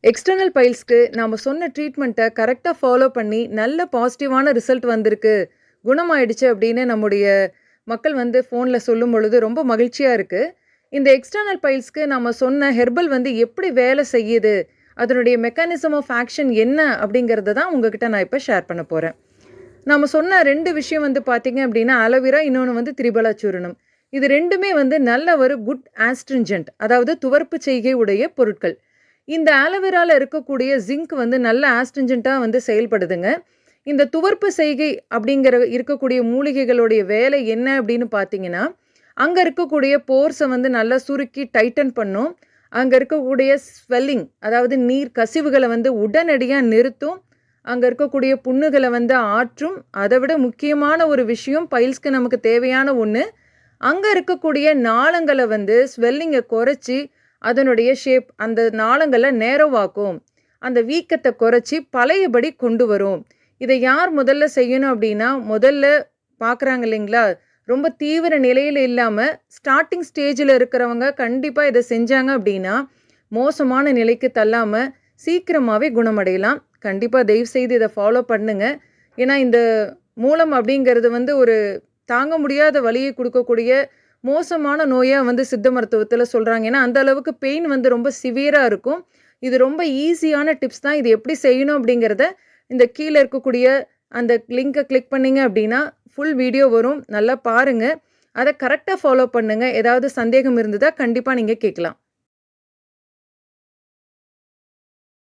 External பைல்ஸ்க்கு நாம சொன்ன ட்ரீட்மெண்ட்டை கரெக்டாக ஃபாலோ பண்ணி நல்ல பாசிட்டிவான ரிசல்ட் வந்திருக்கு, குணமாயிடுச்சு அப்படின்னு நம்முடைய மக்கள் வந்து ஃபோனில் சொல்லும் பொழுது ரொம்ப மகிழ்ச்சியாக இருக்குது. இந்த எக்ஸ்டர்னல் பைல்ஸ்க்கு நம்ம சொன்ன ஹெர்பல் வந்து எப்படி வேலை செய்யுது, அதனுடைய மெக்கானிசம் ஆஃப் ஆக்ஷன் என்ன அப்படிங்கிறத தான் உங்ககிட்ட நான் இப்போ ஷேர் பண்ண போகிறேன். நம்ம சொன்ன 2 விஷயம் வந்து பார்த்தீங்க அப்படின்னா அலோவேரா, இன்னொன்று வந்து திரிபலா சூரணம். இது 2மே வந்து நல்ல ஒரு குட் ஆஸ்ட்ரிஞ்சன்ட், அதாவது துவர்ப்பு செய்கை உடைய பொருட்கள். இந்த ஆலோவேரால இருக்கக்கூடிய ஜிங்க் வந்து நல்ல ஆஸ்ட்ரிஞ்சன்ட்டாக வந்து செயல்படுதுங்க. இந்த துவர்ப்பு செய்கை அப்படிங்கிற இருக்கக்கூடிய மூலிகைகளுடைய வேலை என்ன அப்படின்னு பார்த்தீங்கன்னா, அங்கே இருக்கக்கூடிய போர்ஸை வந்து நல்லா சுருக்கி டைட்டன் பண்ணும். அங்கே இருக்கக்கூடிய ஸ்வெல்லிங், அதாவது நீர் கசிவுகளை வந்து உடனடியாக நிறுத்தும். அங்கே இருக்கக்கூடிய புண்ணுகளை வந்து ஆற்றும். அதை விட முக்கியமான ஒரு விஷயம், பைல்ஸ்க்கு நமக்கு தேவையான ஒன்று, அங்கே இருக்கக்கூடிய நாளங்களை வந்து ஸ்வெல்லிங்கை குறைச்சி அதனுடைய ஷேப், அந்த நாளங்களை நேரவாக்கும். அந்த வீக்கத்தை குறைச்சி பழையபடி கொண்டு வரும். இதை யார் முதல்ல செய்யணும் அப்படின்னா, முதல்ல பார்க்குறாங்க இல்லைங்களா, ரொம்ப தீவிர நிலையில் இல்லாமல் ஸ்டார்டிங் ஸ்டேஜில் இருக்கிறவங்க கண்டிப்பாக இதை செஞ்சாங்க அப்படின்னா மோசமான நிலைக்கு தள்ளாமல் சீக்கிரமாகவே குணமடையலாம். கண்டிப்பாக தயவுசெய்து இதை ஃபாலோ பண்ணுங்க. ஏன்னா இந்த மூலம் அப்படிங்கிறது வந்து ஒரு தாங்க முடியாத வலியை கொடுக்கக்கூடிய மோசமான நோயாக வந்து சித்த மருத்துவத்தில் சொல்கிறாங்க. ஏன்னா அந்த அளவுக்கு பெயின் வந்து ரொம்ப சிவியராக இருக்கும். இது ரொம்ப ஈஸியான டிப்ஸ் தான். இது எப்படி செய்யணும் அப்படிங்கிறத இந்த கீழே இருக்கக்கூடிய அந்த லிங்கை கிளிக் பண்ணிங்க அப்படின்னா ஃபுல் வீடியோ வரும். நல்லா பாருங்கள். அதை கரெக்டாக ஃபாலோ பண்ணுங்கள். ஏதாவது சந்தேகம் இருந்ததா கண்டிப்பாக நீங்கள் கேட்கலாம்.